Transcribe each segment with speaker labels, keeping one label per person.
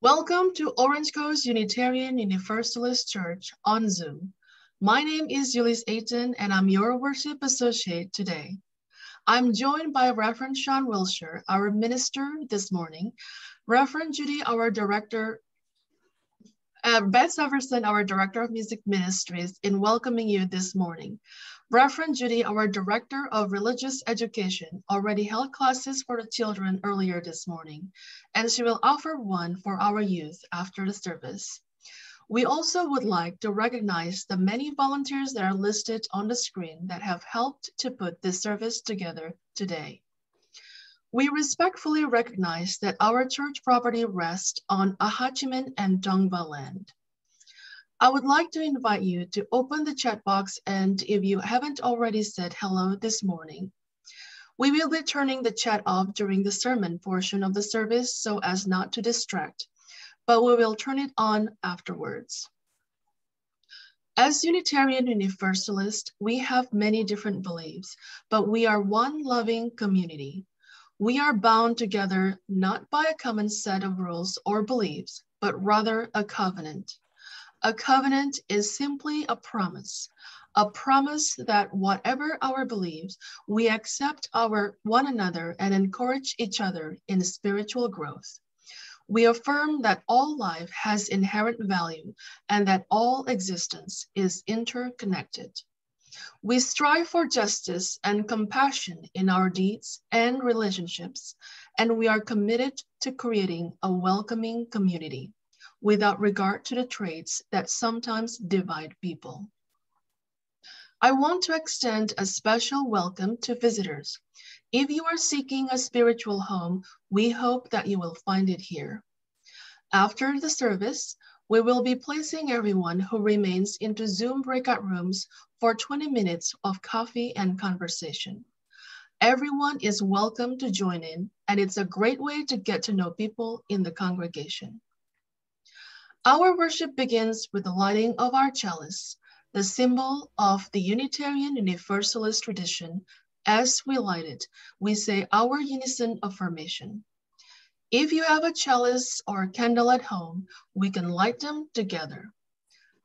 Speaker 1: Welcome to Orange Coast Unitarian Universalist Church on Zoom. My name is Julius Ayton, and I'm your worship associate today. I'm joined by Reverend Sian Wiltshire, our minister this morning, Reverend Judy, our director, Beth Severson, our director of music ministries, in welcoming you this morning. Reverend Judy, our director of religious education, already held classes for the children earlier this morning, and she will offer one for our youth after the service. We also would like to recognize the many volunteers that are listed on the screen that have helped to put this service together today. We respectfully recognize that our church property rests on Ahachiman and Dongba land. I would like to invite you to open the chat box, and if you haven't already said hello this morning, we will be turning the chat off during the sermon portion of the service so as not to distract, but we will turn it on afterwards. As Unitarian Universalists, we have many different beliefs, but we are one loving community. We are bound together not by a common set of rules or beliefs, but rather a covenant. A covenant is simply a promise that whatever our beliefs, we accept one another and encourage each other in spiritual growth. We affirm that all life has inherent value and that all existence is interconnected. We strive for justice and compassion in our deeds and relationships, and we are committed to creating a welcoming community without regard to the traits that sometimes divide people. I want to extend a special welcome to visitors. If you are seeking a spiritual home, we hope that you will find it here. After the service, we will be placing everyone who remains into Zoom breakout rooms for 20 minutes of coffee and conversation. Everyone is welcome to join in, and it's a great way to get to know people in the congregation. Our worship begins with the lighting of our chalice, the symbol of the Unitarian Universalist tradition. As we light it, we say our Unison Affirmation. If you have a chalice or a candle at home, we can light them together.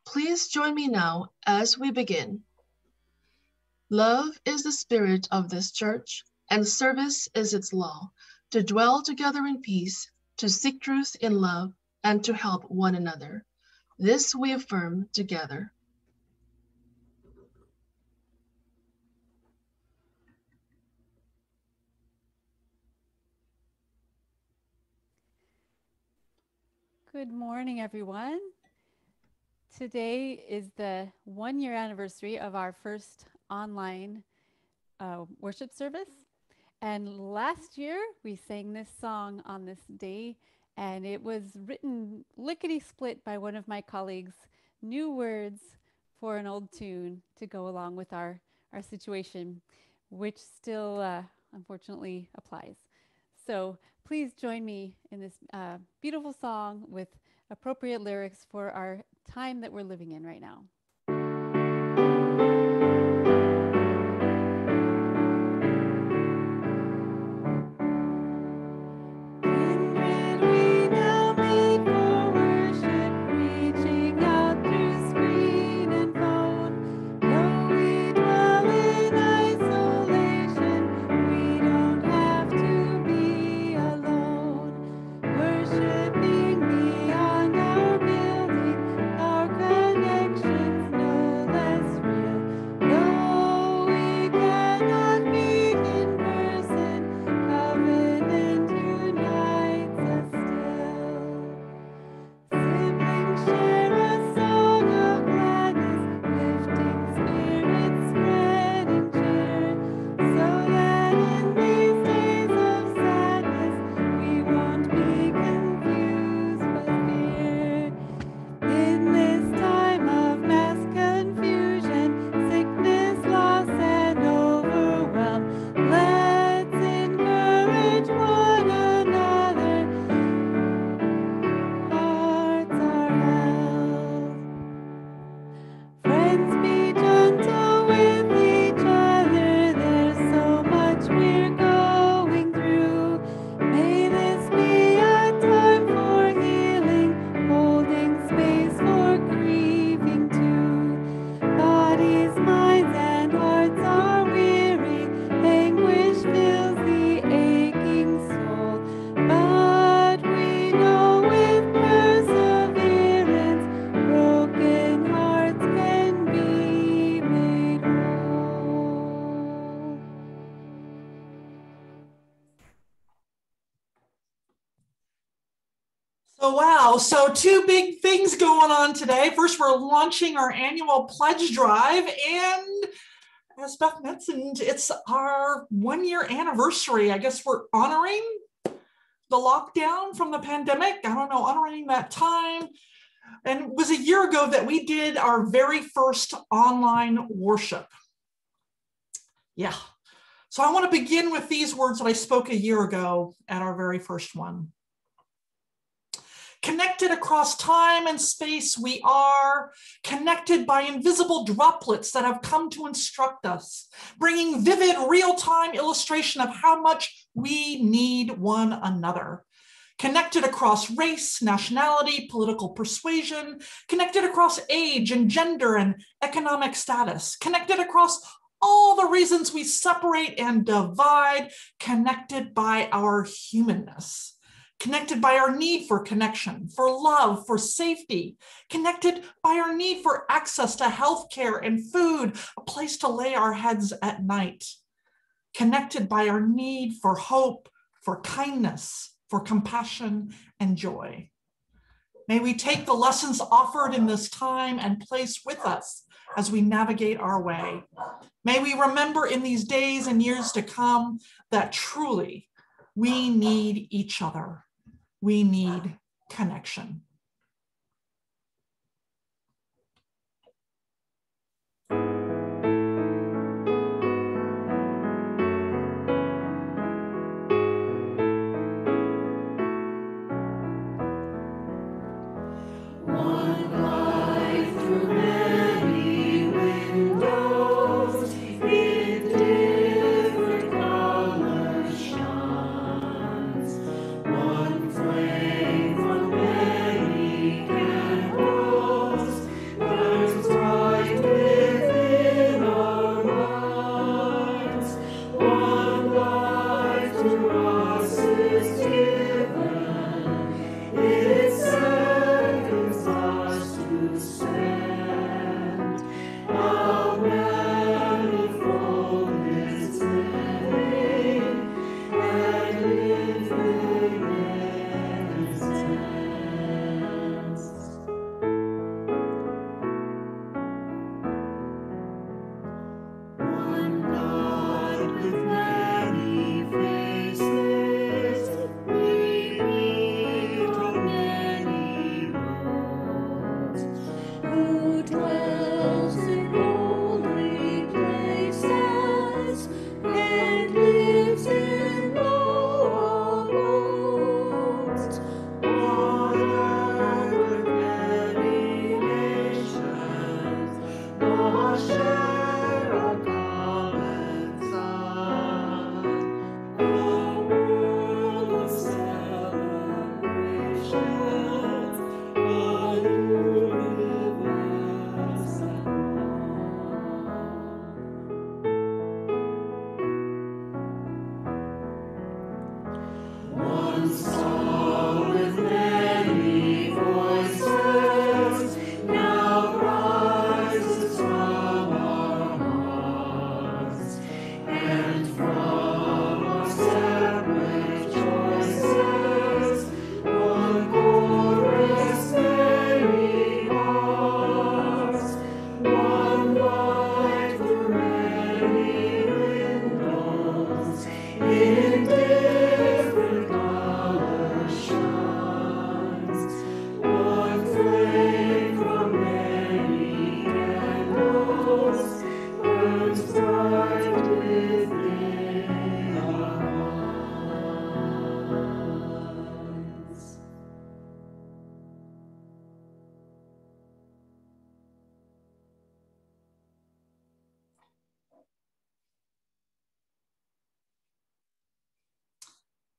Speaker 1: Please join me now as we begin. Love is the spirit of this church, and service is its law, to dwell together in peace, to seek truth in love, and to help one another. This we affirm together.
Speaker 2: Good morning, everyone. Today is the 1-year anniversary of our first online worship service. And last year, we sang this song on this day, and it was written lickety-split by one of my colleagues, new words for an old tune to go along with our situation, which still unfortunately applies. So please join me in this beautiful song with appropriate lyrics for our time that we're living in right now. Healing
Speaker 3: Oh, wow. So two big things going on today. First, we're launching our annual pledge drive. And as Beth mentioned, it's our 1-year anniversary. I guess we're honoring the lockdown from the pandemic. I don't know, honoring that time. And it was a year ago that we did our very first online worship. Yeah. So I want to begin with these words that I spoke a year ago at our very first one. Connected across time and space, we are connected by invisible droplets that have come to instruct us, bringing vivid real-time illustration of how much we need one another. Connected across race, nationality, political persuasion, connected across age and gender and economic status, connected across all the reasons we separate and divide, connected by our humanness. Connected by our need for connection, for love, for safety, connected by our need for access to healthcare and food, a place to lay our heads at night, connected by our need for hope, for kindness, for compassion and joy. May we take the lessons offered in this time and place with us as we navigate our way. May we remember in these days and years to come that truly we need each other. We need connection.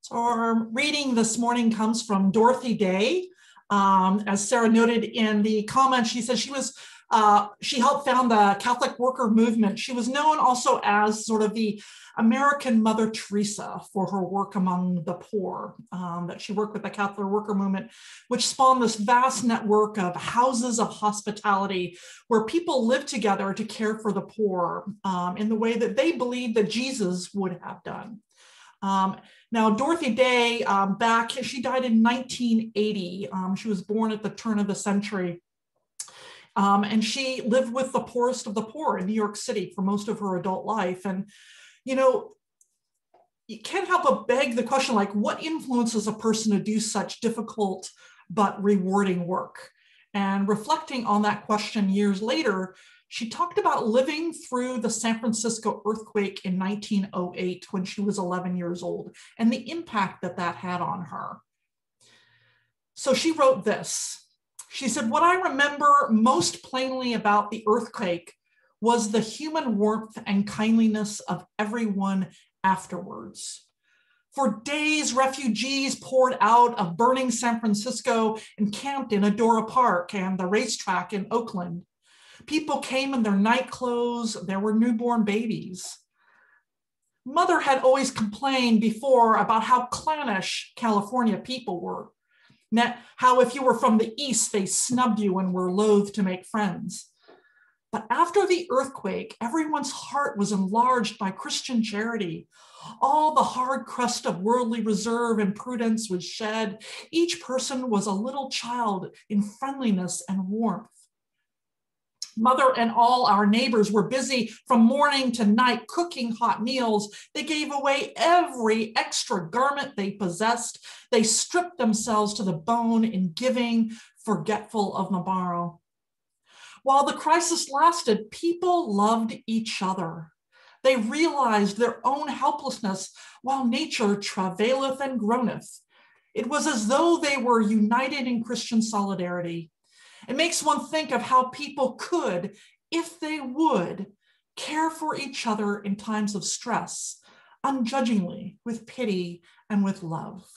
Speaker 3: So our reading this morning comes from Dorothy Day. As Sarah noted in the comment, she said she helped found the Catholic worker movement. She was known also as sort of the American Mother Teresa for her work among the poor, that she worked with the Catholic worker movement, which spawned this vast network of houses of hospitality where people lived together to care for the poor in the way that they believed that Jesus would have done. Now, Dorothy Day, she died in 1980. She was born at the turn of the century. And she lived with the poorest of the poor in New York City for most of her adult life. And, you know, you can't help but beg the question, like, what influences a person to do such difficult but rewarding work? And reflecting on that question years later, she talked about living through the San Francisco earthquake in 1908 when she was 11 years old and the impact that that had on her. So she wrote this. She said, "What I remember most plainly about the earthquake was the human warmth and kindliness of everyone afterwards. For days, refugees poured out of burning San Francisco and camped in Adora Park and the racetrack in Oakland. People came in their night clothes. There were newborn babies. Mother had always complained before about how clannish California people were. How if you were from the East, they snubbed you and were loath to make friends. But after the earthquake, everyone's heart was enlarged by Christian charity. All the hard crust of worldly reserve and prudence was shed. Each person was a little child in friendliness and warmth. Mother and all our neighbors were busy from morning to night cooking hot meals. They gave away every extra garment they possessed. They stripped themselves to the bone in giving, forgetful of the morrow. While the crisis lasted, people loved each other. They realized their own helplessness while nature travaileth and groaneth. It was as though they were united in Christian solidarity. It makes one think of how people could, if they would, care for each other in times of stress, unjudgingly, with pity and with love."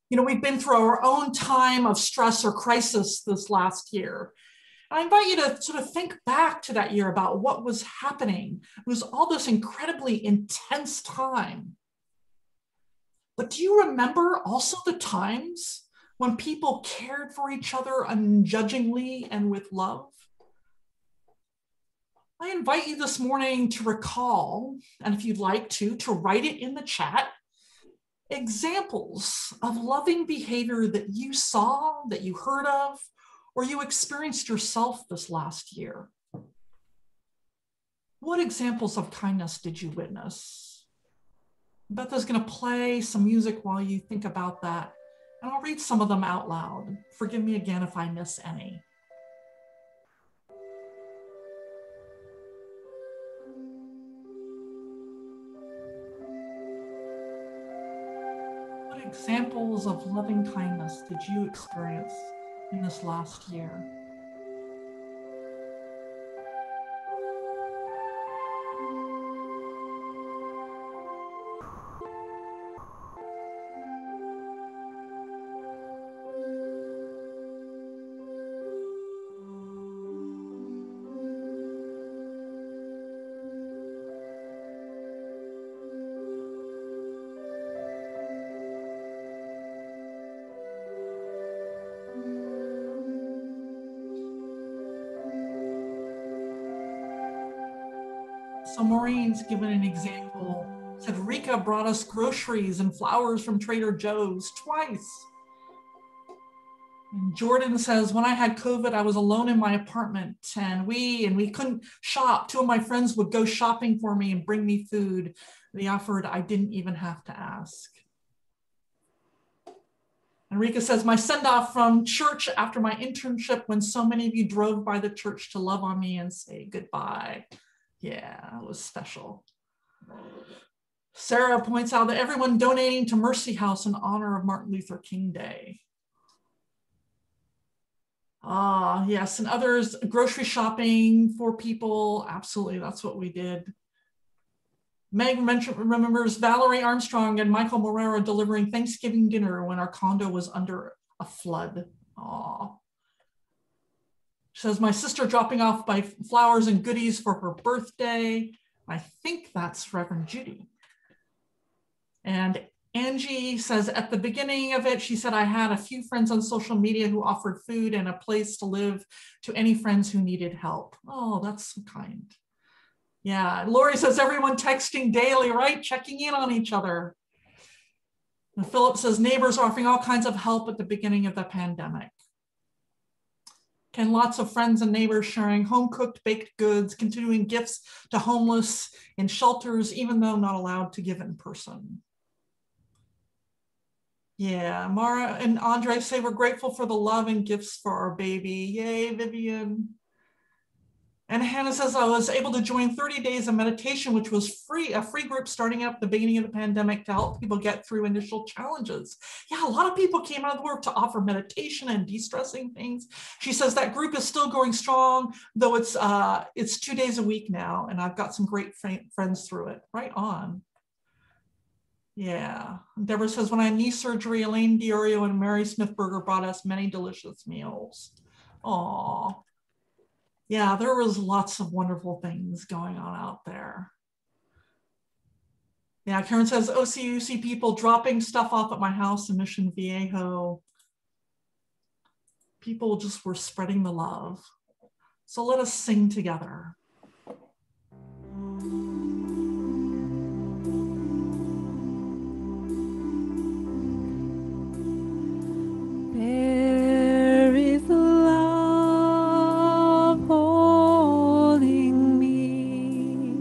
Speaker 3: You know, we've been through our own time of stress or crisis this last year. I invite you to sort of think back to that year about what was happening. It was all this incredibly intense time. But do you remember also the times when people cared for each other unjudgingly and with love? I invite you this morning to recall, and if you'd like to write it in the chat, examples of loving behavior that you saw, that you heard of, or you experienced yourself this last year. What examples of kindness did you witness? Beth's going to play some music while you think about that, and I'll read some of them out loud. Forgive me again if I miss any. What examples of loving kindness did you experience in this last year? So Maureen's given an example. Said Rika brought us groceries and flowers from Trader Joe's twice. And Jordan says, when I had COVID, I was alone in my apartment and we couldn't shop. Two of my friends would go shopping for me and bring me food. They offered, I didn't even have to ask. And Rika says, my send-off from church after my internship when so many of you drove by the church to love on me and say goodbye. Yeah, it was special. Sarah points out that everyone donating to Mercy House in honor of Martin Luther King Day. Yes, and others, grocery shopping for people. Absolutely, that's what we did. Meg remembers Valerie Armstrong and Michael Morera delivering Thanksgiving dinner when our condo was under a flood. She says, my sister dropping off my flowers and goodies for her birthday. I think that's Reverend Judy. And Angie says, at the beginning of it, she said, I had a few friends on social media who offered food and a place to live to any friends who needed help. Oh, that's so kind. Yeah, Lori says everyone texting daily, right? Checking in on each other. And Philip says neighbors offering all kinds of help at the beginning of the pandemic. And lots of friends and neighbors sharing home-cooked baked goods, continuing gifts to homeless in shelters, even though not allowed to give in person. Yeah, Mara and Andre say we're grateful for the love and gifts for our baby. Yay, Vivian. And Hannah says, I was able to join 30 days of meditation, which was free, a free group starting up at the beginning of the pandemic to help people get through initial challenges. Yeah, a lot of people came out of the work to offer meditation and de-stressing things. She says that group is still going strong, though it's 2 days a week now, and I've got some great friends through it. Right on. Yeah. Deborah says, when I had knee surgery, Elaine Diorio and Mary Smithberger brought us many delicious meals. Aw. Yeah, there was lots of wonderful things going on out there. Yeah, Karen says, OCUC people dropping stuff off at my house in Mission Viejo. People just were spreading the love. So let us sing together.
Speaker 2: There is love holding me.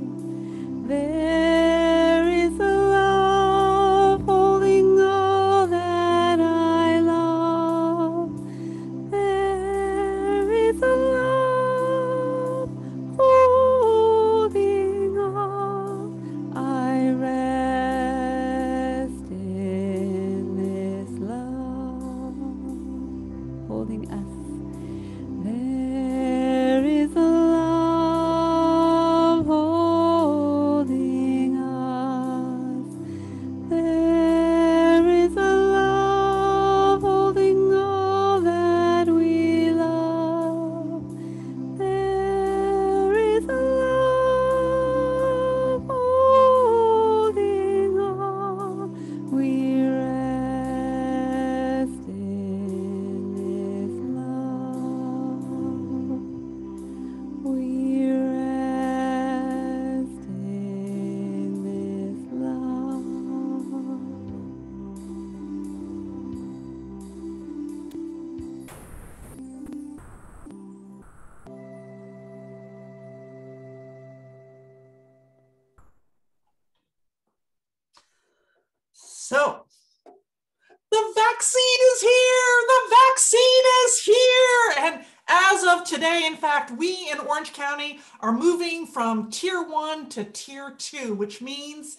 Speaker 2: There is a love holding all that I love. There is a love holding all. I rest in this love holding us. There is a love holding us. There is a love holding all that we love. There is a love holding all. We rest in this love. We rest in this love.
Speaker 3: So, the vaccine is here. The vaccine is here. And as of today, in fact, we in Orange County are moving from tier 1 to tier 2, which means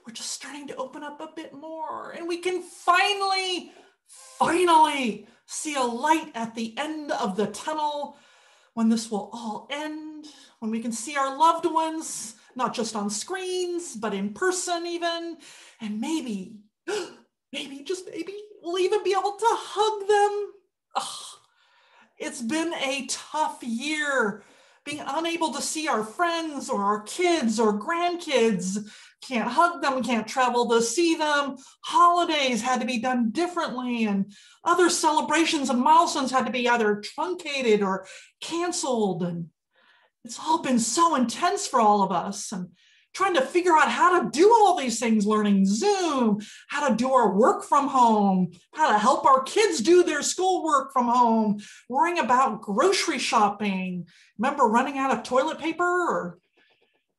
Speaker 3: we're just starting to open up a bit more. And we can finally see a light at the end of the tunnel when this will all end, when we can see our loved ones, not just on screens, but in person even. And maybe, just maybe, we'll even be able to hug them. Ugh. It's been a tough year, being unable to see our friends or our kids or grandkids. Can't hug them, can't travel to see them. Holidays had to be done differently, and other celebrations and milestones had to be either truncated or canceled. And it's all been so intense for all of us. And trying to figure out how to do all these things, learning Zoom, how to do our work from home, how to help our kids do their schoolwork from home, worrying about grocery shopping. Remember running out of toilet paper, or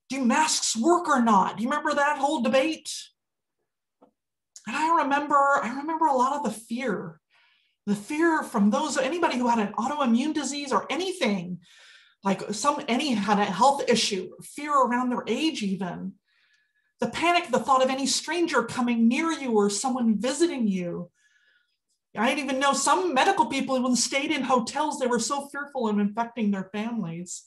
Speaker 3: do masks work or not? Do you remember that whole debate? And I remember a lot of the fear from anybody who had an autoimmune disease or anything, like any had a health issue, or fear around their age even. The panic, the thought of any stranger coming near you or someone visiting you. I didn't even know some medical people even stayed in hotels. They were so fearful of infecting their families.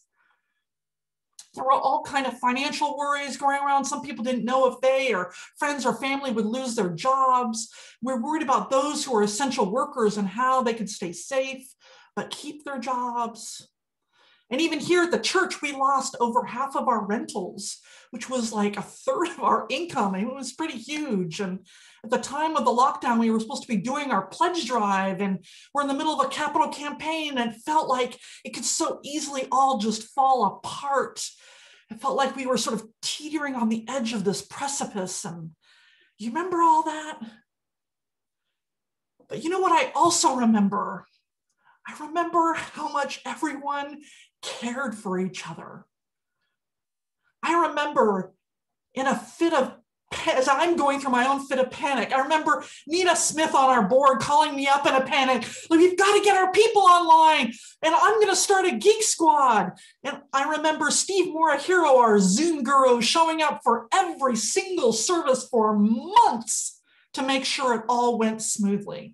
Speaker 3: There were all kinds of financial worries going around. Some people didn't know if they or friends or family would lose their jobs. We're worried about those who are essential workers and how they could stay safe, but keep their jobs. And even here at the church, we lost over half of our rentals, which was like a third of our income. I mean, it was pretty huge. And at the time of the lockdown, we were supposed to be doing our pledge drive, and we're in the middle of a capital campaign, and it felt like it could so easily all just fall apart. It felt like we were sort of teetering on the edge of this precipice. And you remember all that? But you know what I also remember? I remember how much everyone cared for each other. I remember in a fit of, as I'm going through my own fit of panic, I remember Nina Smith on our board calling me up in a panic, like, we've got to get our people online, and I'm going to start a geek squad. And I remember Steve Morahiro, our Zoom guru, showing up for every single service for months to make sure it all went smoothly.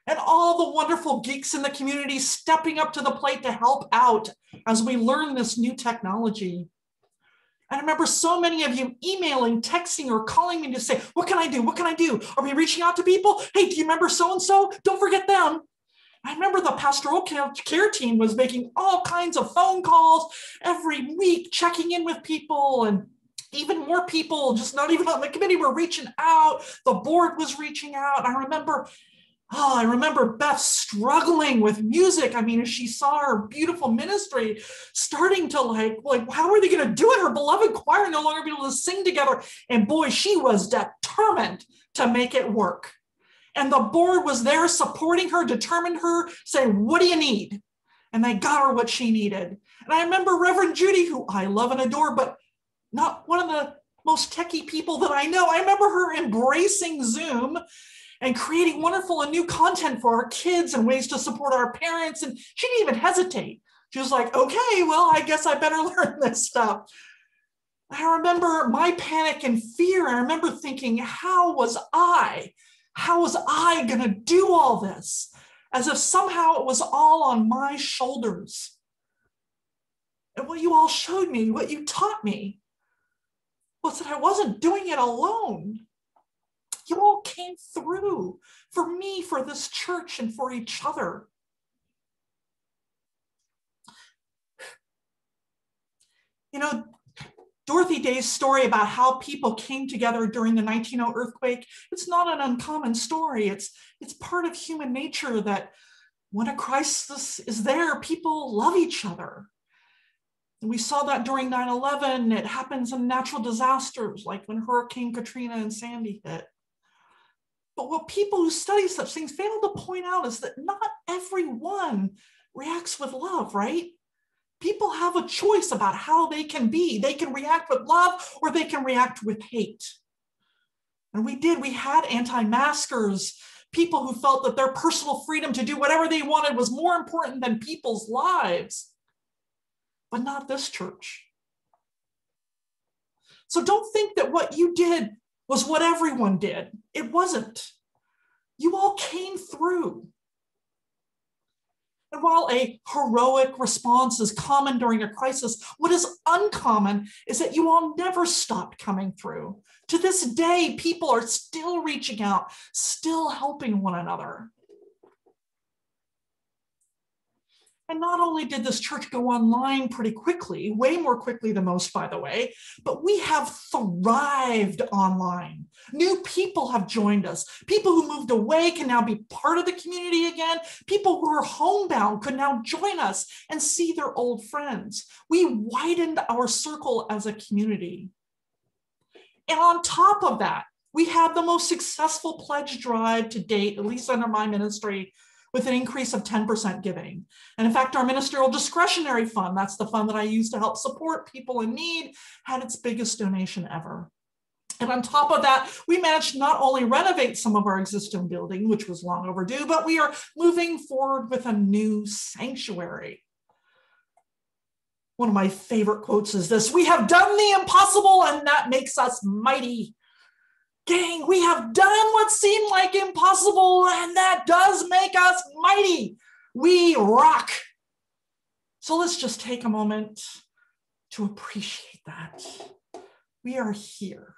Speaker 3: And all the wonderful geeks in the community stepping up to the plate to help out as we learn this new technology. I remember so many of you emailing, texting, or calling me to say, what can I do? What can I do? Are we reaching out to people? Hey, do you remember so-and-so? Don't forget them. I remember the pastoral care team was making all kinds of phone calls every week, checking in with people, and even more people, just not even on the committee, were reaching out. The board was reaching out. I remember Beth struggling with music. I mean, as she saw her beautiful ministry starting to like, how are they going to do it? Her beloved choir no longer be able to sing together. And boy, she was determined to make it work. And the board was there supporting her, determined her, saying, what do you need? And they got her what she needed. And I remember Reverend Judy, who I love and adore, but not one of the most techie people that I know. I remember her embracing Zoom and creating wonderful and new content for our kids and ways to support our parents. And she didn't even hesitate. She was like, okay, well, I guess I better learn this stuff. I remember my panic and fear. I remember thinking, how was I going to do all this? As if somehow it was all on my shoulders. And what you all showed me, what you taught me, was that I wasn't doing it alone. You all came through for me, for this church, and for each other. You know, Dorothy Day's story about how people came together during the 1900 earthquake, it's not an uncommon story. It's part of human nature that when a crisis is there, people love each other. And we saw that during 9/11. It happens in natural disasters, like when Hurricane Katrina and Sandy hit. But what people who study such things fail to point out is that not everyone reacts with love, right? People have a choice about how they can be. They can react with love or they can react with hate. And we did. We had anti-maskers, people who felt that their personal freedom to do whatever they wanted was more important than people's lives. But not this church. So don't think that what you did was what everyone did. It wasn't. You all came through. And while a heroic response is common during a crisis, what is uncommon is that you all never stopped coming through. To this day, people are still reaching out, still helping one another. And not only did this church go online pretty quickly, way more quickly than most, by the way, but we have thrived online. New people have joined us. People who moved away can now be part of the community again. People who are homebound could now join us and see their old friends. We widened our circle as a community. And on top of that, we had the most successful pledge drive to date, at least under my ministry, with an increase of 10% giving. And in fact, our ministerial discretionary fund, that's the fund that I use to help support people in need, had its biggest donation ever. And on top of that, we managed to not only renovate some of our existing building, which was long overdue, but we are moving forward with a new sanctuary. One of my favorite quotes is this: "We have done the impossible, and that makes us mighty." Gang, we have done what seemed like impossible, and that does make us mighty. We rock. So let's just take a moment to appreciate that. We are here,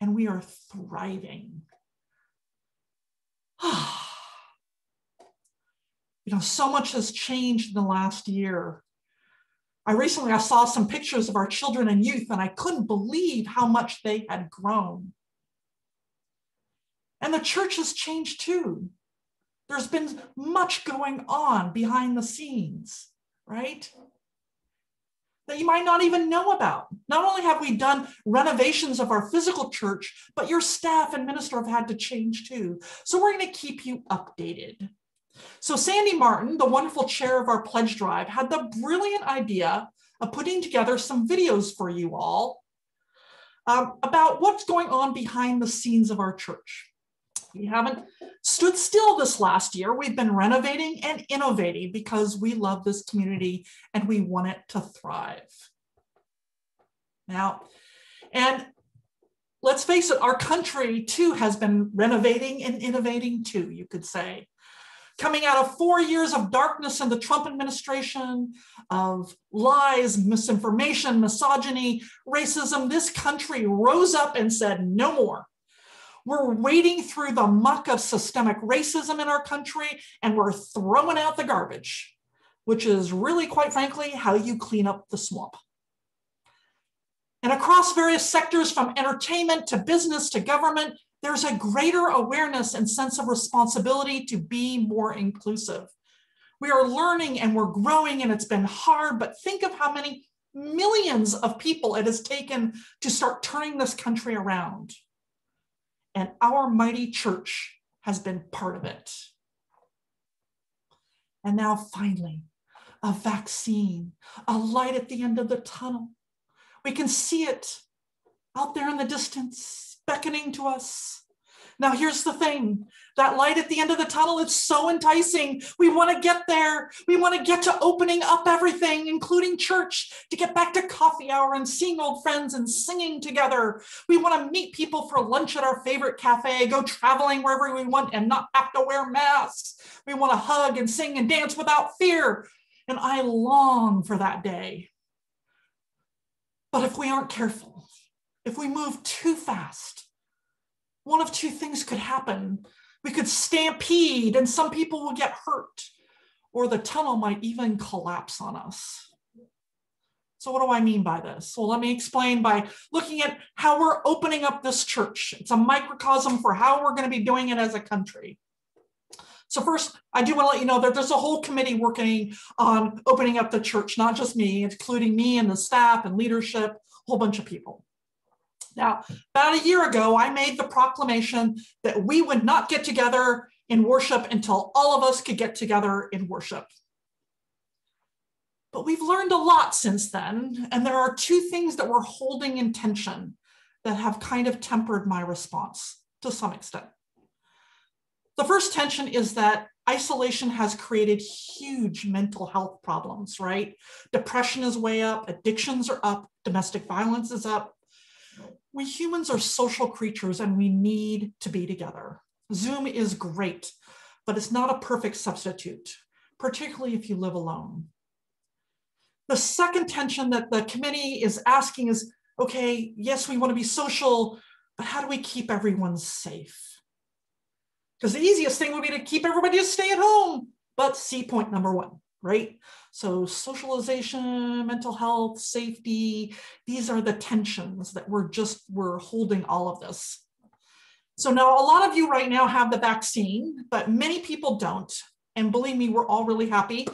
Speaker 3: and we are thriving. You know, so much has changed in the last year. I saw some pictures of our children and youth, and I couldn't believe how much they had grown. And the church has changed too. There's been much going on behind the scenes, right? that you might not even know about. Not only have we done renovations of our physical church, but your staff and minister have had to change too. So we're going to keep you updated. So Sandy Martin, the wonderful chair of our pledge drive, had the brilliant idea of putting together some videos for you all about what's going on behind the scenes of our church. We haven't stood still this last year. We've been renovating and innovating because we love this community and we want it to thrive. Now, and let's face it, our country too has been renovating and innovating too, you could say. Coming out of 4 years of darkness in the Trump administration, of lies, misinformation, misogyny, racism, this country rose up and said, no more. We're wading through the muck of systemic racism in our country, and we're throwing out the garbage, which is really, quite frankly, how you clean up the swamp. And across various sectors, from entertainment to business to government, there's a greater awareness and sense of responsibility to be more inclusive. We are learning and we're growing, and it's been hard, but think of how many millions of people it has taken to start turning this country around. And our mighty church has been part of it. And now finally, a vaccine, a light at the end of the tunnel. We can see it out there in the distance, beckoning to us. Now, here's the thing, that light at the end of the tunnel, it's so enticing. We want to get there. We want to get to opening up everything, including church, to get back to coffee hour and seeing old friends and singing together. We want to meet people for lunch at our favorite cafe, go traveling wherever we want and not have to wear masks. We want to hug and sing and dance without fear. And I long for that day. But if we aren't careful, if we move too fast, one of two things could happen. We could stampede and some people will get hurt, or the tunnel might even collapse on us. So what do I mean by this? Well, let me explain by looking at how we're opening up this church. It's a microcosm for how we're going to be doing it as a country. So first, I do want to let you know that there's a whole committee working on opening up the church, not just me, including me and the staff and leadership, a whole bunch of people. Now, about a year ago, I made the proclamation that we would not get together in worship until all of us could get together in worship. But we've learned a lot since then, and there are two things that we're holding in tension that have kind of tempered my response to some extent. The first tension is that isolation has created huge mental health problems, right? Depression is way up, addictions are up, domestic violence is up. We humans are social creatures and we need to be together. Zoom is great, but it's not a perfect substitute, particularly if you live alone. The second tension that the committee is asking is, okay, yes, we want to be social, but how do we keep everyone safe? Because the easiest thing would be to keep everybody to stay at home, but see point number one, right? So socialization, mental health, safety, these are the tensions that we're holding all of this. So now a lot of you right now have the vaccine, but many people don't. And believe me, we're all really happy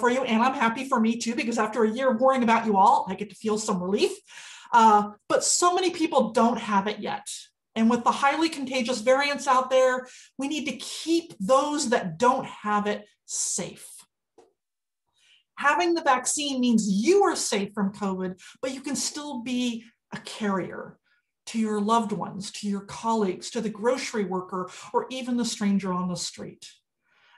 Speaker 3: for you. And I'm happy for me too, because after a year of worrying about you all, I get to feel some relief. But so many people don't have it yet. And with the highly contagious variants out there, we need to keep those that don't have it safe. Having the vaccine means you are safe from COVID, but you can still be a carrier to your loved ones, to your colleagues, to the grocery worker, or even the stranger on the street.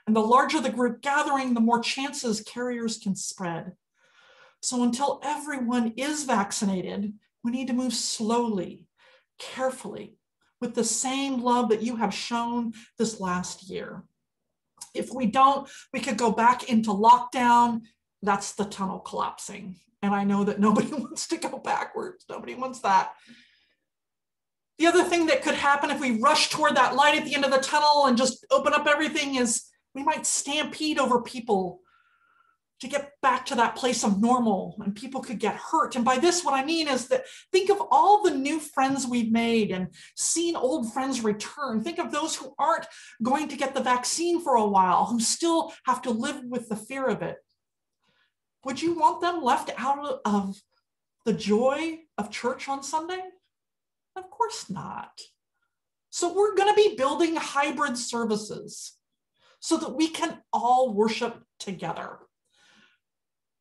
Speaker 3: And the larger the group gathering, the more chances carriers can spread. So until everyone is vaccinated, we need to move slowly, carefully, with the same love that you have shown this last year. If we don't, we could go back into lockdown. That's the tunnel collapsing. And I know that nobody wants to go backwards. Nobody wants that. The other thing that could happen if we rush toward that light at the end of the tunnel and just open up everything is we might stampede over people to get back to that place of normal, and people could get hurt. And by this, what I mean is that think of all the new friends we've made and seen old friends return. Think of those who aren't going to get the vaccine for a while, who still have to live with the fear of it. Would you want them left out of the joy of church on Sunday? Of course not. So we're going to be building hybrid services so that we can all worship together.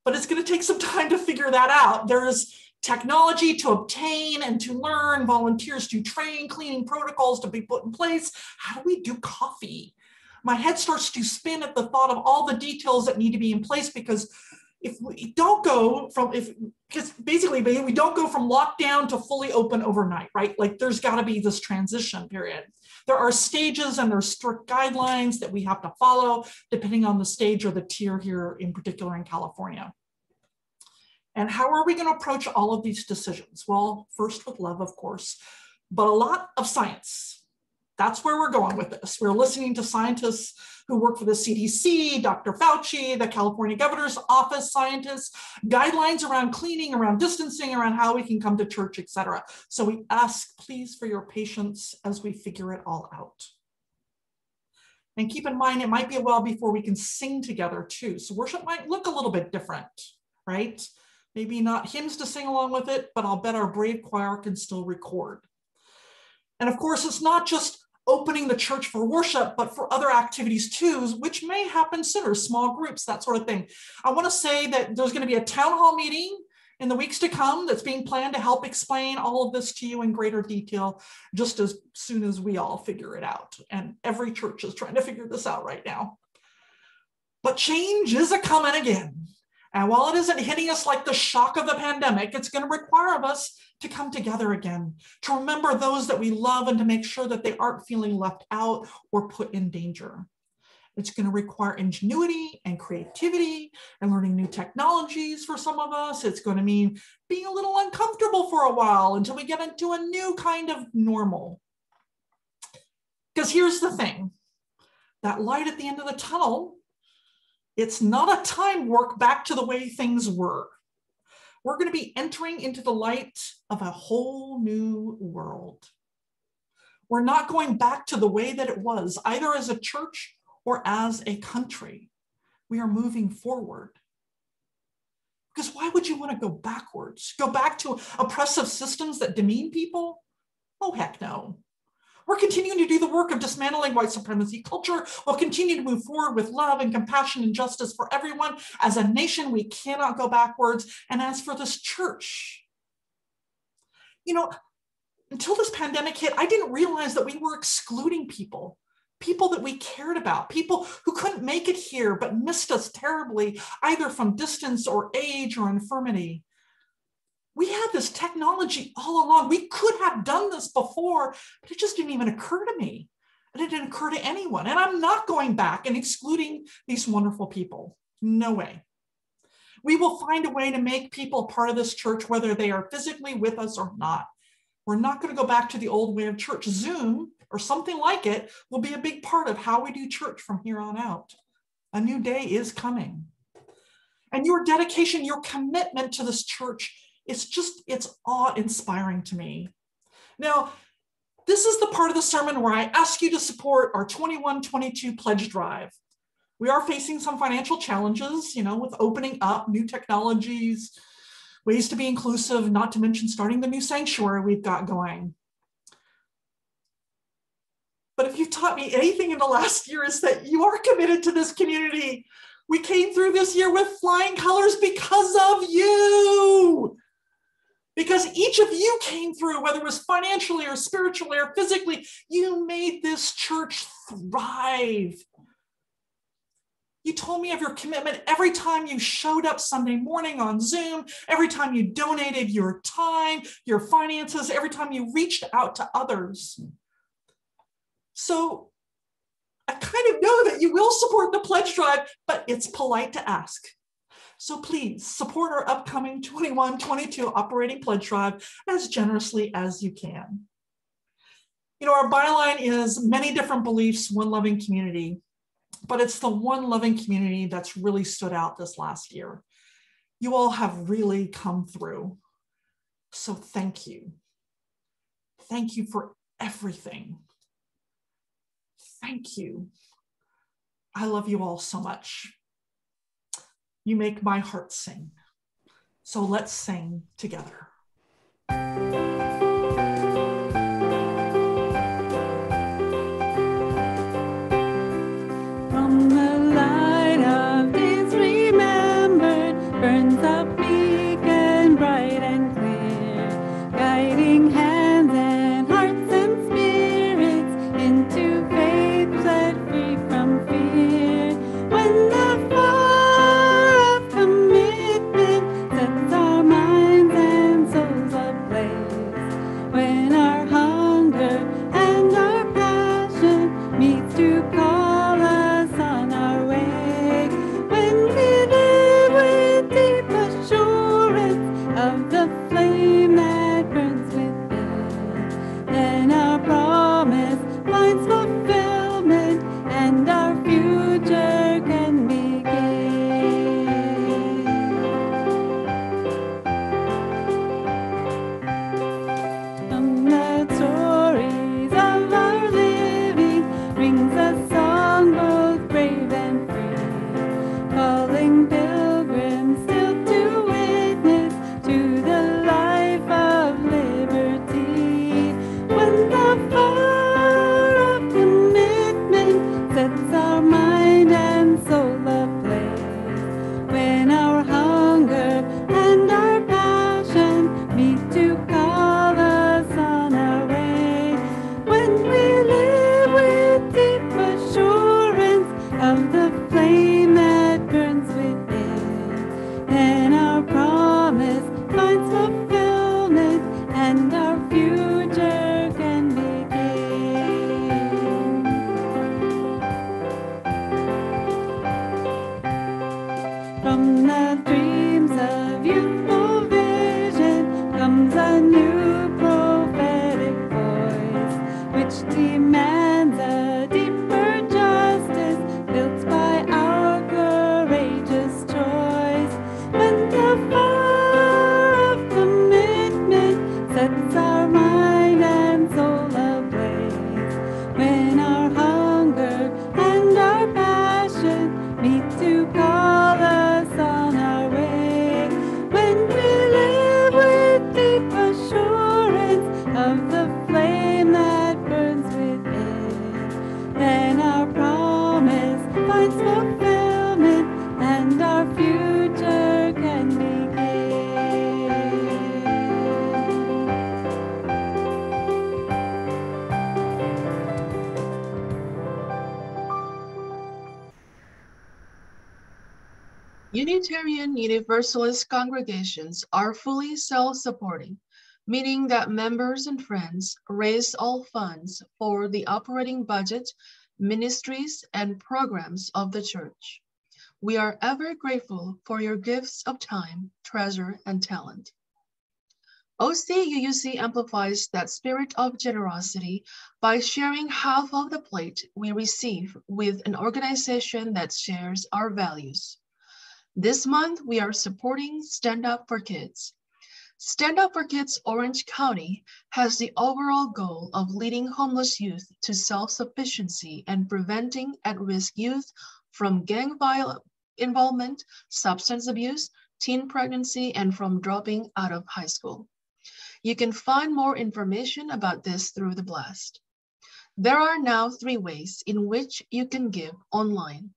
Speaker 3: But it's going to take some time to figure that out. There's technology to obtain and to learn, volunteers to train, cleaning protocols to be put in place. How do we do coffee? My head starts to spin at the thought of all the details that need to be in place, because if we don't go from, because basically we don't go from lockdown to fully open overnight, right? Like there's got to be this transition period. There are stages and there's strict guidelines that we have to follow depending on the stage or the tier here in particular in California. And how are we going to approach all of these decisions? Well, first with love, of course, but a lot of science. That's where we're going with this. We're listening to scientists who work for the CDC, Dr. Fauci, the California Governor's Office scientists, guidelines around cleaning, around distancing, around how we can come to church, etc. So we ask, please, for your patience as we figure it all out. And keep in mind, it might be a while before we can sing together too. So worship might look a little bit different, right? Maybe not hymns to sing along with it, but I'll bet our brave choir can still record. And of course, it's not just opening the church for worship, but for other activities too, which may happen sooner, small groups, that sort of thing. I want to say that there's going to be a town hall meeting in the weeks to come that's being planned to help explain all of this to you in greater detail, just as soon as we all figure it out. And every church is trying to figure this out right now. But change is a-coming again. And while it isn't hitting us like the shock of the pandemic, it's going to require of us to come together again, to remember those that we love and to make sure that they aren't feeling left out or put in danger. It's going to require ingenuity and creativity and learning new technologies for some of us. It's going to mean being a little uncomfortable for a while until we get into a new kind of normal. Because here's the thing, that light at the end of the tunnel, it's not a time warp back to the way things were. We're going to be entering into the light of a whole new world. We're not going back to the way that it was, either as a church or as a country. We are moving forward. Because why would you want to go backwards? Go back to oppressive systems that demean people? Oh, heck no. We're continuing to do the work of dismantling white supremacy culture. We'll continue to move forward with love and compassion and justice for everyone. As a nation, we cannot go backwards. And as for this church, you know, until this pandemic hit, I didn't realize that we were excluding people that we cared about, people who couldn't make it here but missed us terribly, either from distance or age or infirmity. We had this technology all along. We could have done this before, but it just didn't even occur to me. And it didn't occur to anyone. And I'm not going back and excluding these wonderful people. No way. We will find a way to make people part of this church, whether they are physically with us or not. We're not going to go back to the old way of church. Zoom or something like it will be a big part of how we do church from here on out. A new day is coming. And your dedication, your commitment to this church, it's awe-inspiring to me. Now, this is the part of the sermon where I ask you to support our 21-22 pledge drive. We are facing some financial challenges, you know, with opening up new technologies, ways to be inclusive, not to mention starting the new sanctuary we've got going. But if you've taught me anything in the last year, is that you are committed to this community. We came through this year with flying colors because of you. Because each of you came through, whether it was financially or spiritually or physically, you made this church thrive. You told me of your commitment every time you showed up Sunday morning on Zoom, every time you donated your time, your finances, every time you reached out to others. So I kind of know that you will support the pledge drive, but it's polite to ask. So please support our upcoming 21-22 operating pledge drive as generously as you can. You know, our byline is many different beliefs, one loving community, but it's the one loving community that's really stood out this last year. You all have really come through. So thank you. Thank you for everything. Thank you. I love you all so much. You make my heart sing. So let's sing together.
Speaker 2: From the light of days remembered, burns up meek and bright and clear, guiding hands and hearts and spirits into faith set free from fear. When the fire of commitment sets our minds and souls ablaze, when our hunger and our passion meets to call us on our way, when we live with deep assurance of the flame that burns within, then our promise finds fulfillment and our future can begin. From the stories of our living rings a song both brave and free, calling pilgrims still to witness to the life of liberty. When the fire of commitment sets our mind and soul ablaze, when our hunger and our passion meet to call us on our way, when we live with deep assurance of the flame that burns within, then our promise finds fulfillment and our future can begin. From the dreams of youthful vision comes a new prophetic voice, which demands a deeper justice built by our courageous choice. When the fire of commitment sets our mind and soul ablaze, when our hunger and our passion meet to call us on our way, when we live with deep assurance of the flame that burns within, then our promise finds fulfillment and our future can begin.
Speaker 1: Unitarian Universalist congregations are fully self-supporting, meaning that members and friends raise all funds for the operating budget, ministries, and programs of the church. We are ever grateful for your gifts of time, treasure, and talent. OCUUC amplifies that spirit of generosity by sharing half of the plate we receive with an organization that shares our values. This month, we are supporting Stand Up for Kids. Stand Up for Kids Orange County has the overall goal of leading homeless youth to self-sufficiency and preventing at-risk youth from gang involvement, substance abuse, teen pregnancy, and from dropping out of high school. You can find more information about this through the blast. There are now 3 ways in which you can give online.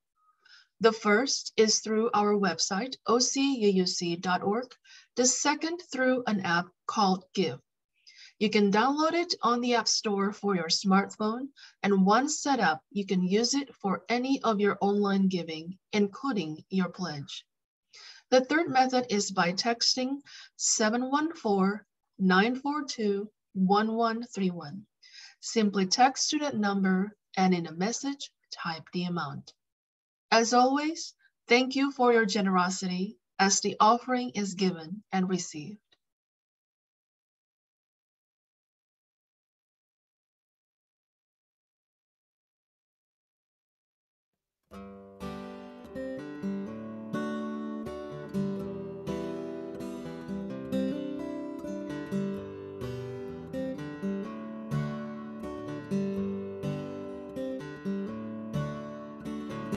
Speaker 1: The first is through our website, ocuuc.org. The second through an app called Give. You can download it on the App Store for your smartphone, and once set up, you can use it for any of your online giving, including your pledge. The third method is by texting 714-942-1131. Simply text to that number and in a message, type the amount. As always, thank you for your generosity as the offering is given and received.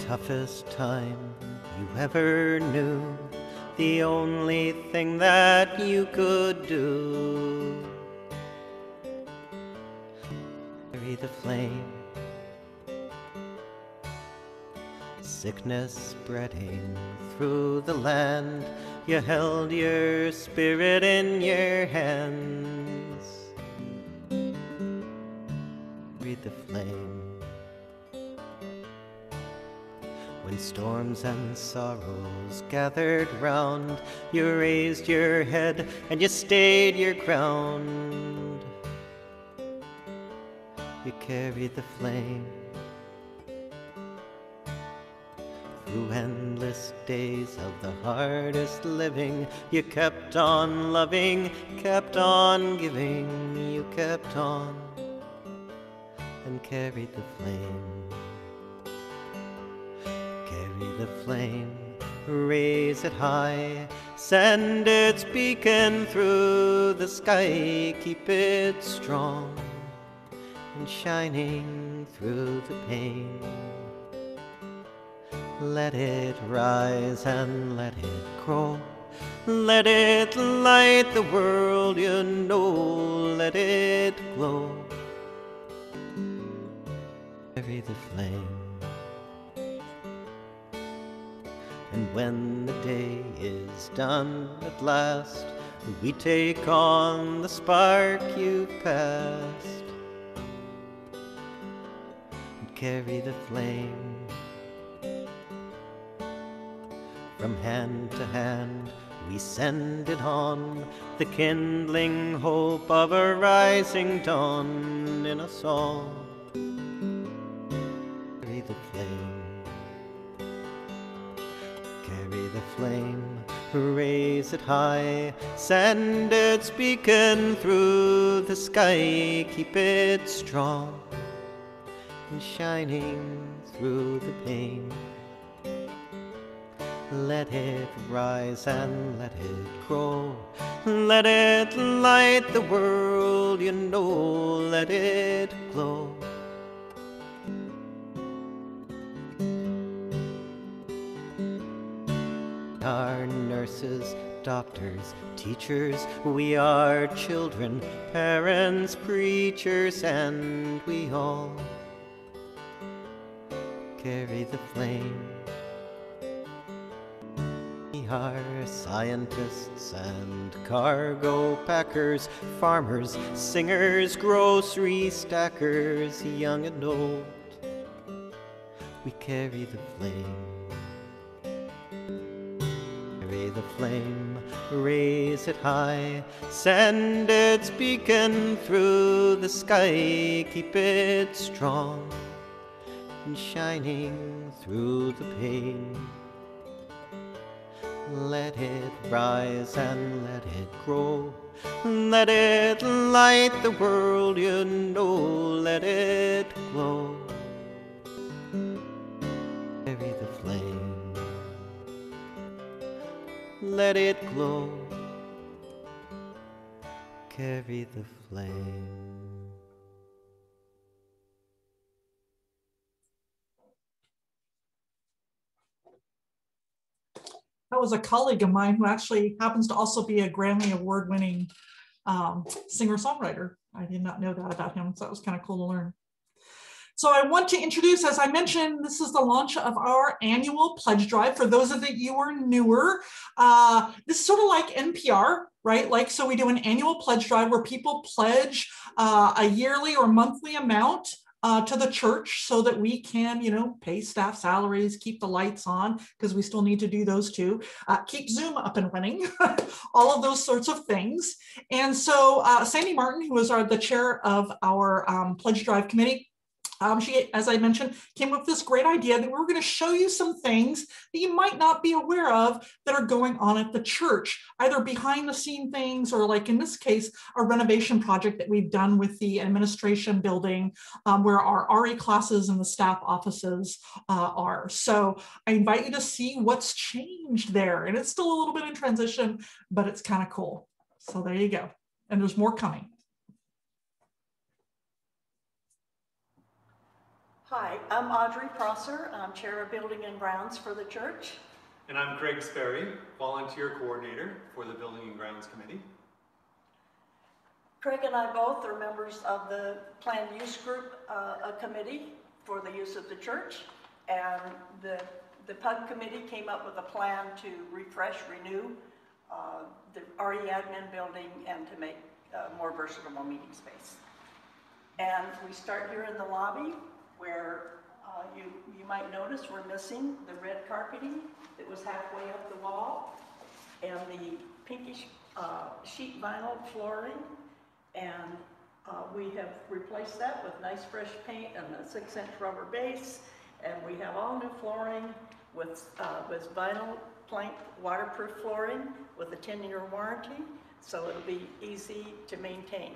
Speaker 4: Toughest time you ever knew, the only thing that you could do. Carry the flame, sickness spreading through the land, you held your spirit in your hands. Breathe the flame. When storms and sorrows gathered round, you raised your head and you stayed your ground. You carried the flame through endless days of the hardest living. You kept on loving, kept on giving. You kept on and carried the flame. Carry the flame, raise it high, send its beacon through the sky. Keep it strong and shining through the pain. Let it rise and let it grow. Let it light the world, you know. Let it glow. Carry the flame. And when the day is done at last, we take on the spark you passed. And carry the flame. From hand to hand we send it on, the kindling hope of a rising dawn. In a song, carry the flame. Carry the flame, raise it high, send its beacon through the sky. Keep it strong and shining through the pain. Let it rise and let it grow. Let it light the world, you know. Let it glow. Our nurses, doctors, teachers, we are children, parents, preachers, and we all carry the flame. We are scientists and cargo packers, farmers, singers, grocery stackers, young and old. We carry the flame. Carry the flame, raise it high, send its beacon through the sky. Keep it strong and shining through the pain. Let it rise and let it grow. Let it light the world, you know. Let it glow. Carry the flame. Let it glow. Carry the flame.
Speaker 3: That was a colleague of mine who actually happens to also be a Grammy Award-winning singer-songwriter. I did not know that about him, so that was kind of cool to learn. So I want to introduce, as I mentioned, this is the launch of our annual pledge drive. For those of you who are newer, this is sort of like NPR, right? Like, so we do an annual pledge drive where people pledge a yearly or monthly amount to the church so that we can, you know, pay staff salaries, keep the lights on, because we still need to do those too, keep Zoom up and running, all of those sorts of things. And so Sandy Martin, who is the chair of our pledge drive committee, she, as I mentioned, came up with this great idea that we were going to show you some things that you might not be aware of that are going on at the church, either behind the scene things or, like in this case, a renovation project that we've done with the administration building where our RE classes and the staff offices are. So I invite you to see what's changed there. And it's still a little bit in transition, but it's kind of cool. So there you go. And there's more coming.
Speaker 5: Hi, I'm Audrey Prosser. I'm Chair of Building and Grounds for the church. And I'm Craig Sperry, Volunteer Coordinator for the Building and Grounds Committee.
Speaker 6: Craig and I both are members of the Planned Use Group Committee for the use of the church, and the PUG Committee came up with a plan to refresh, renew the RE admin building and to make more versatile meeting space. And we start here in the lobby where you might notice we're missing the red carpeting that was halfway up the wall and the pinkish sheet vinyl flooring, and we have replaced that with nice fresh paint and a 6-inch rubber base, and we have all new flooring with vinyl plank waterproof flooring with a 10-year warranty, so it'll be easy to maintain.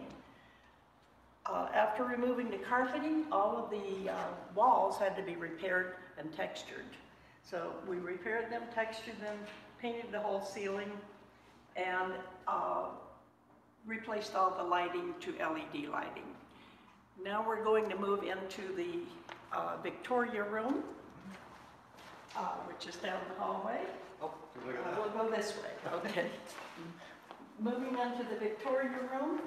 Speaker 6: After removing the carpeting, all of the walls had to be repaired and textured. So we repaired them, textured them, painted the whole ceiling, and replaced all the lighting to LED lighting. Now we're going to move into the Victoria room, which is down the hallway.
Speaker 5: Oh, look at that.
Speaker 6: We'll go this way, okay. Moving into the Victoria room.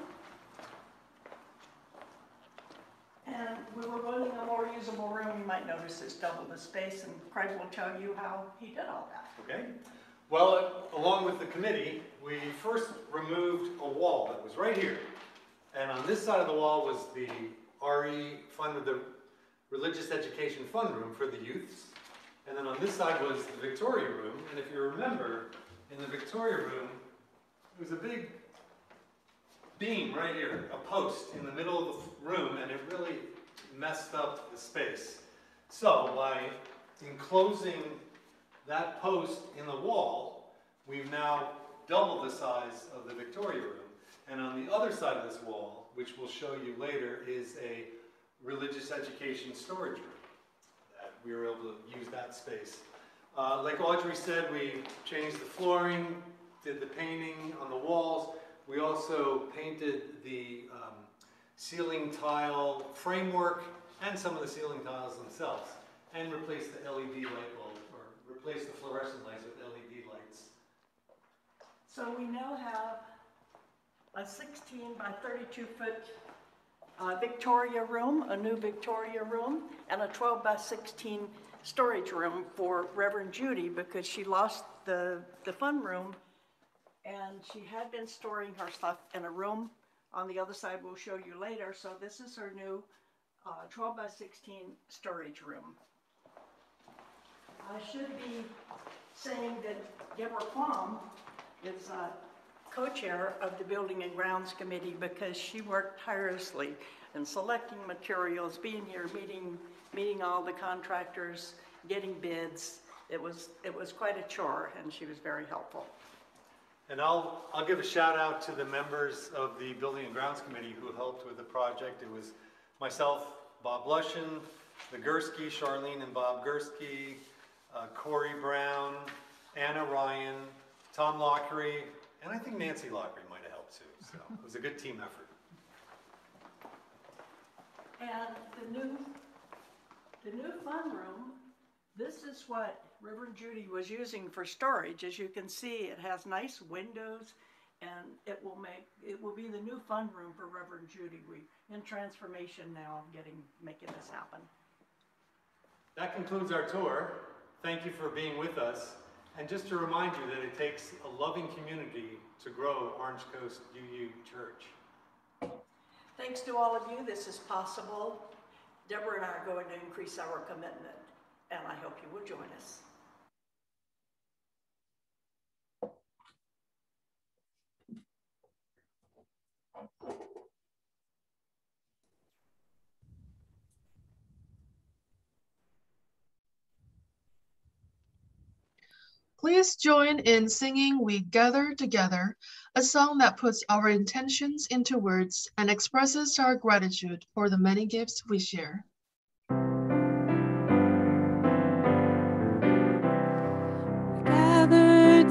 Speaker 6: And we were wanting a more usable room. You might notice it's double the space, and Craig will tell you how he did all that.
Speaker 5: Okay. Well, along with the committee, we first removed a wall that was right here. And on this side of the wall was the RE fund, the Religious Education Fund room for the youths. And then on this side was the Victoria room. And if you remember, in the Victoria room, there was a big beam right here, a post in the middle of the room, and it really messed up the space. So by enclosing that post in the wall, we've now doubled the size of the Victoria room. And on the other side of this wall, which we'll show you later, is a religious education storage room that we were able to use that space. Like Audrey said, we changed the flooring, did the painting on the walls. We also painted the ceiling tile framework and some of the ceiling tiles themselves, and replaced the LED light bulb, or replaced the fluorescent lights with LED lights.
Speaker 6: So we now have a 16 by 32 foot Victoria room, a new Victoria room, and a 12 by 16 storage room for Reverend Judy, because she lost the fun room, and she had been storing her stuff in a room on the other side we'll show you later. So this is her new 12 by 16 storage room. I should be saying that Deborah Plum is co-chair of the Building and Grounds Committee, because she worked tirelessly in selecting materials, being here, meeting all the contractors, getting bids. It was quite a chore, and she was very helpful.
Speaker 5: And I'll give a shout out to the members of the Building and Grounds Committee who helped with the project. It was myself, Bob Lushin, the Gursky, Charlene and Bob Gursky, Corey Brown, Anna Ryan, Tom Lockery, and I think Nancy Lockery might have helped too. So it was a good team effort.
Speaker 6: And the new fun room, this is what Reverend Judy was using for storage. As you can see, it has nice windows, and it will be the new fun room for Reverend Judy. We're in transformation now of making this happen.
Speaker 5: That concludes our tour. Thank you for being with us. And just to remind you that it takes a loving community to grow Orange Coast UU Church.
Speaker 6: Thanks to all of you, this is possible. Deborah and I are going to increase our commitment, and I hope you will join us.
Speaker 1: Please join in singing We Gather Together, a song that puts our intentions into words and expresses our gratitude for the many gifts we share.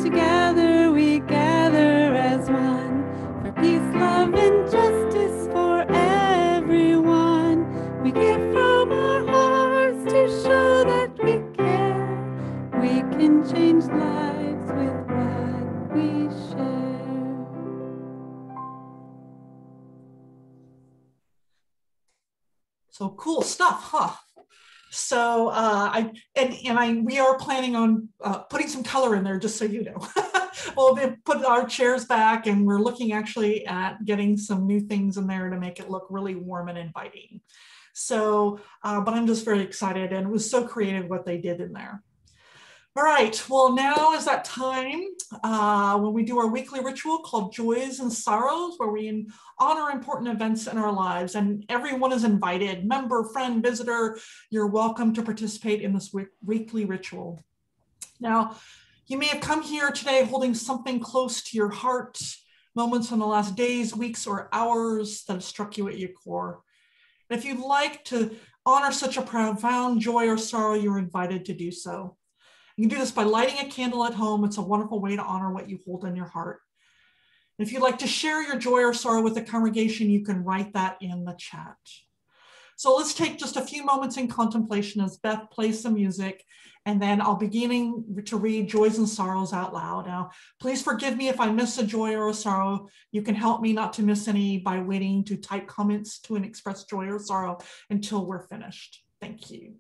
Speaker 2: Together we gather as one, for peace, love, and justice for everyone. We give from our hearts to show that we care. We can change lives.
Speaker 3: So cool stuff, huh? So we are planning on putting some color in there, just so you know. We'll put our chairs back, and we're looking actually at getting some new things in there to make it look really warm and inviting. So, but I'm just very excited, and it was so creative what they did in there. All right, well, now is that time when we do our weekly ritual called Joys and Sorrows, where we honor important events in our lives, and everyone is invited, member, friend, visitor, you're welcome to participate in this weekly ritual. Now, you may have come here today holding something close to your heart, moments from the last days, weeks, or hours that have struck you at your core. And if you'd like to honor such a profound joy or sorrow, you're invited to do so. You can do this by lighting a candle at home. It's a wonderful way to honor what you hold in your heart. And if you'd like to share your joy or sorrow with the congregation, you can write that in the chat. So let's take just a few moments in contemplation as Beth plays some music, and then I'll beginning to read Joys and Sorrows out loud. Now, please forgive me if I miss a joy or a sorrow. You can help me not to miss any by waiting to type comments to and express joy or sorrow until we're finished. Thank you.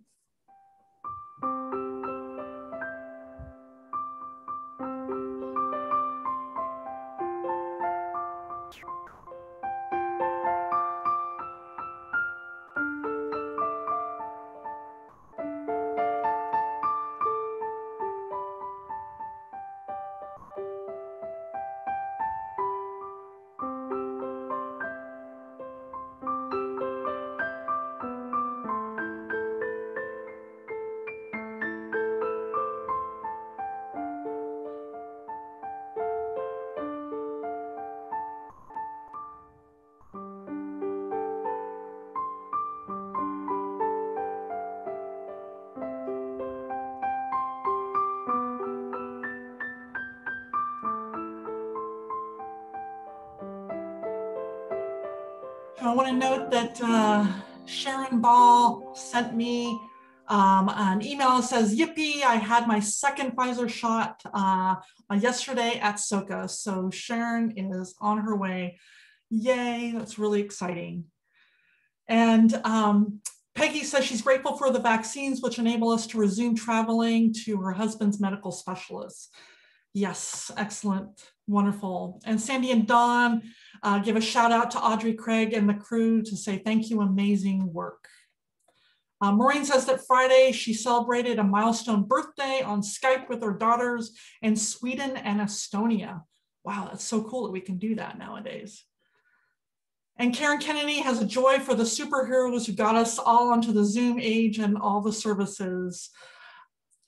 Speaker 3: I want to note that Sharon Ball sent me an email that says, yippee, I had my second Pfizer shot yesterday at SOCA. So Sharon is on her way. Yay, that's really exciting. And Peggy says she's grateful for the vaccines, which enable us to resume traveling to her husband's medical specialist. Yes, excellent, wonderful. And Sandy and Dawn give a shout out to Audrey Craig and the crew to say thank you, amazing work. Maureen says that Friday she celebrated a milestone birthday on Skype with her daughters in Sweden and Estonia. Wow, that's so cool that we can do that nowadays. And Karen Kennedy has a joy for the superheroes who got us all onto the Zoom age and all the services.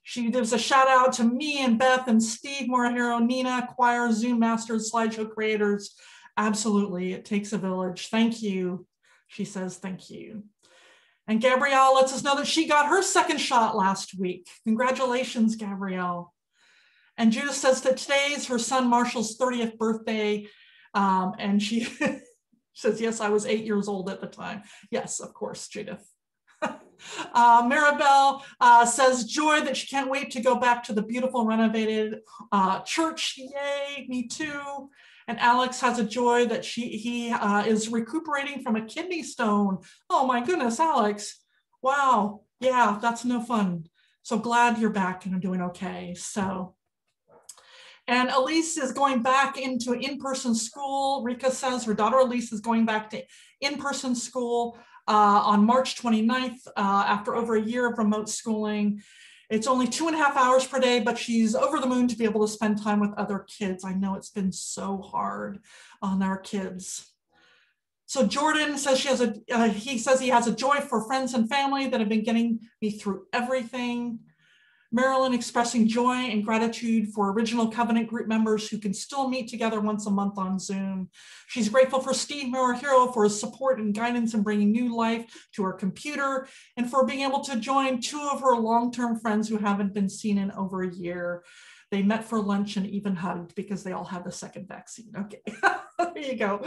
Speaker 3: She gives a shout out to me and Beth and Steve Morihiro, Nina, choir, Zoom masters, slideshow creators. Absolutely, it takes a village. Thank you. She says thank you. And Gabrielle lets us know that she got her second shot last week. Congratulations, Gabrielle. And Judith says that today is her son Marshall's 30th birthday. And she says, yes, I was 8 years old at the time. Yes, of course, Judith. Maribel says joy that she can't wait to go back to the beautiful renovated church. Yay, me too. And Alex has a joy that he is recuperating from a kidney stone. Oh my goodness, Alex. Wow. Yeah, that's no fun. So glad you're back and are doing okay. So, and Elise is going back into in-person school. Rika says her daughter Elise is going back to in-person school on March 29th after over a year of remote schooling. It's only 2.5 hours per day, but she's over the moon to be able to spend time with other kids. I know it's been so hard on our kids. So Jordan says he says he has a joy for friends and family that have been getting me through everything. Marilyn expressing joy and gratitude for original Covenant group members who can still meet together once a month on Zoom. She's grateful for Steve Morihiro for his support and guidance in bringing new life to her computer and for being able to join 2 of her long-term friends who haven't been seen in over a year. They met for lunch and even hugged because they all had the second vaccine. Okay, there you go.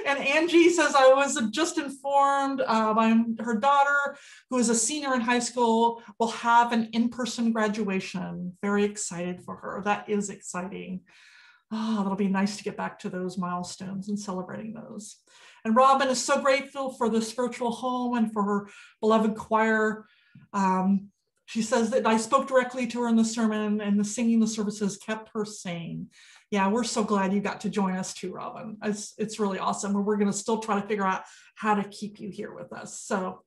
Speaker 3: And Angie says, I was just informed by her daughter, who is a senior in high school, will have an in-person graduation. Very excited for her. That is exciting. It'll be nice to get back to those milestones and celebrating those. And Robin is so grateful for this virtual home and for her beloved choir. She says that I spoke directly to her in the sermon, and the singing the services kept her sane. Yeah, we're so glad you got to join us too, Robin. It's really awesome. And we're going to still try to figure out how to keep you here with us. So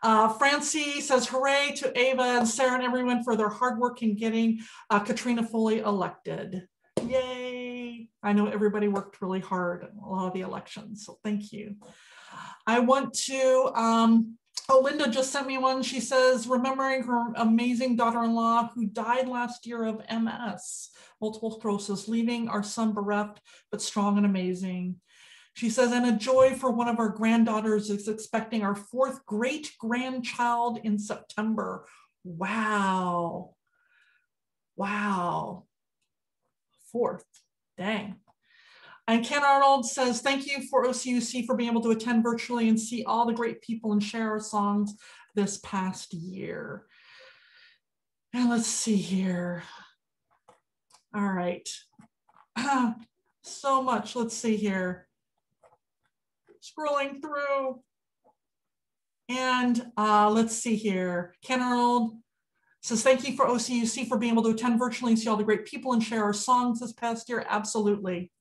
Speaker 3: Francie says, hooray to Ava and Sarah and everyone for their hard work in getting Katrina Foley elected. Yay. I know everybody worked really hard in a lot of the elections, so thank you. I want to, Linda just sent me one. She says, remembering her amazing daughter-in-law who died last year of MS, multiple sclerosis, leaving our son bereft, but strong and amazing. She says, and a joy for one of our granddaughters is expecting our 4th great-grandchild in September. Wow. Wow. 4th, dang. And Ken Arnold says, thank you for OCUC for being able to attend virtually and see all the great people and share our songs this past year. And let's see here. All right. So much, let's see here. Scrolling through. And let's see here. Ken Arnold says, thank you for OCUC for being able to attend virtually and see all the great people and share our songs this past year. Absolutely.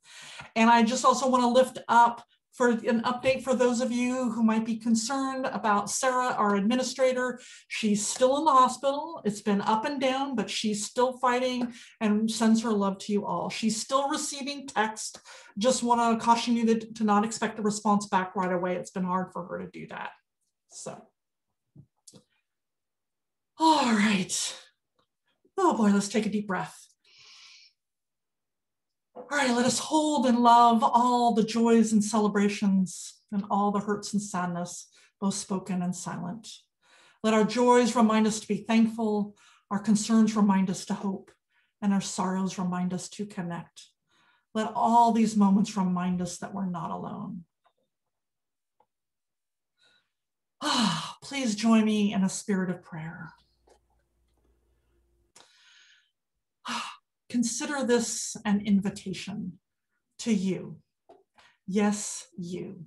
Speaker 3: And I just also want to lift up for an update for those of you who might be concerned about Sarah, our administrator. She's still in the hospital. It's been up and down, but she's still fighting and sends her love to you all. She's still receiving text. Just want to caution you to not expect a response back right away. It's been hard for her to do that. So. All right. Oh boy, let's take a deep breath. All right, let us hold and love all the joys and celebrations and all the hurts and sadness, both spoken and silent. Let our joys remind us to be thankful, our concerns remind us to hope, and our sorrows remind us to connect. Let all these moments remind us that we're not alone. Please join me in a spirit of prayer. Consider this an invitation to you. Yes, you.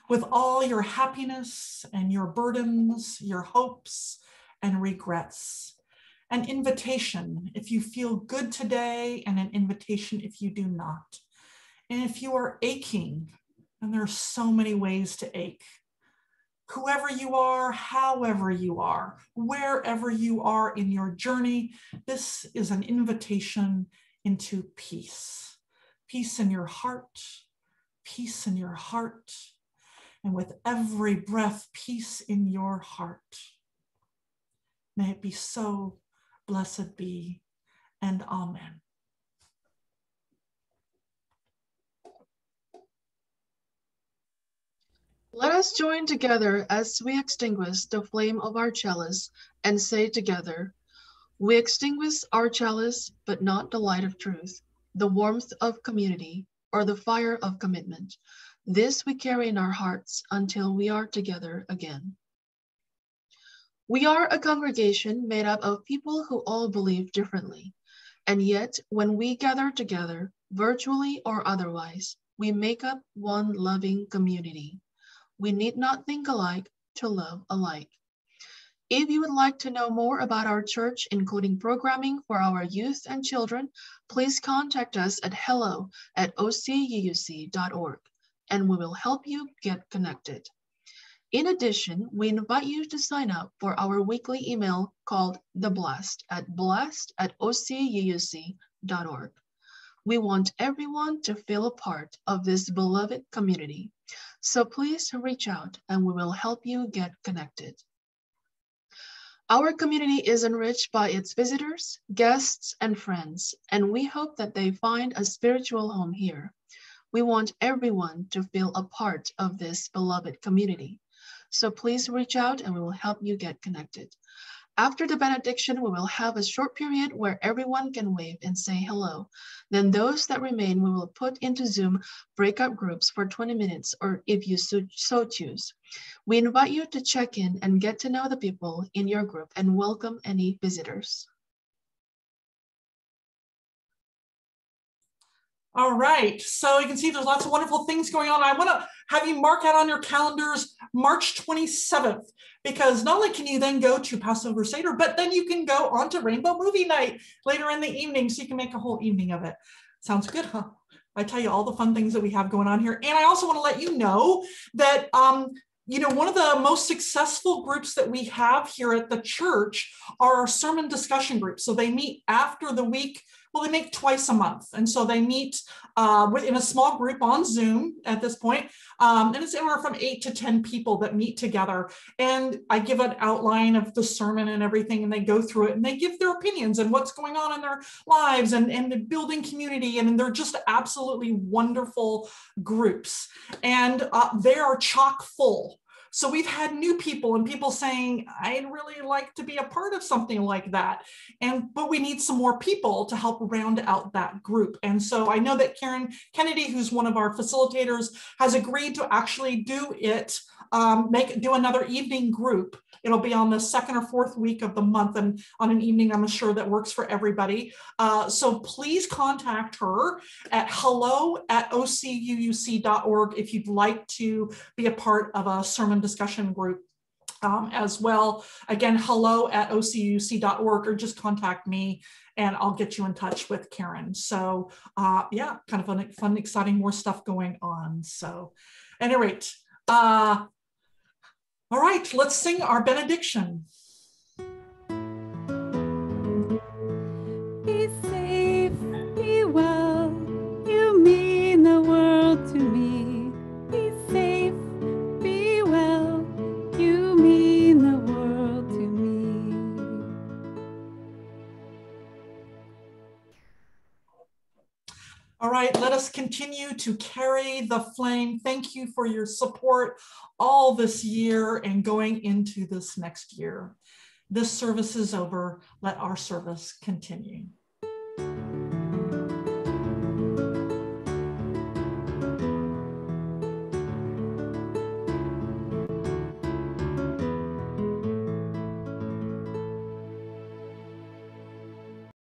Speaker 3: With all your happiness and your burdens, your hopes and regrets. An invitation if you feel good today, and an invitation if you do not. And if you are aching, and there are so many ways to ache, whoever you are, however you are, wherever you are in your journey, this is an invitation into peace. Peace in your heart, peace in your heart, and with every breath, peace in your heart. May it be so, blessed be, and amen.
Speaker 1: Let us join together as we extinguish the flame of our chalice and say together, we extinguish our chalice, but not the light of truth, the warmth of community, or the fire of commitment. This we carry in our hearts until we are together again. We are a congregation made up of people who all believe differently, and yet when we gather together, virtually or otherwise, we make up one loving community. We need not think alike to love alike. If you would like to know more about our church, including programming for our youth and children, please contact us at hello@ocuuc.org, and we will help you get connected. In addition, we invite you to sign up for our weekly email called The Blast at blast@ocuuc.org. We want everyone to feel a part of this beloved community. So please reach out and we will help you get connected. Our community is enriched by its visitors, guests, and friends, and we hope that they find a spiritual home here. We want everyone to feel a part of this beloved community. So please reach out and we will help you get connected. After the benediction, we will have a short period where everyone can wave and say hello. Then those that remain, we will put into Zoom breakout groups for 20 minutes, or if you so choose. We invite you to check in and get to know the people in your group and welcome any visitors.
Speaker 3: All right, so you can see there's lots of wonderful things going on. I want to have you mark out on your calendars March 27th, because not only can you then go to Passover Seder, but then you can go on to Rainbow Movie Night later in the evening, so you can make a whole evening of it. Sounds good, huh? I tell you all the fun things that we have going on here. And I also want to let you know that you know, one of the most successful groups that we have here at the church are our sermon discussion groups. So they meet after the week. Well, they meet twice a month. And so they meet in a small group on Zoom at this point. And it's anywhere from 8 to 10 people that meet together. And I give an outline of the sermon and everything, and they go through it and they give their opinions and what's going on in their lives and building community. And they're just absolutely wonderful groups. And they are chock full. So we've had new people and people saying, I'd really like to be a part of something like that. But we need some more people to help round out that group. And so I know that Karen Kennedy, who's one of our facilitators, has agreed to actually do it, do another evening group. It'll be on the 2nd or 4th week of the month and on an evening, I'm sure that works for everybody. So please contact her at hello@ocuuc.org if you'd like to be a part of a sermon discussion group as well. Again, hello@ocuuc.org, or just contact me and I'll get you in touch with Karen. So yeah, kind of fun, exciting, more stuff going on. So at any rate, all right, let's sing our benediction.
Speaker 2: Be safe, be well, you mean the world to me. Be safe, be well, you mean the world to me.
Speaker 3: All right, let us continue to carry the flame. Thank you for your support all this year and going into this next year. This service is over. Let our service continue.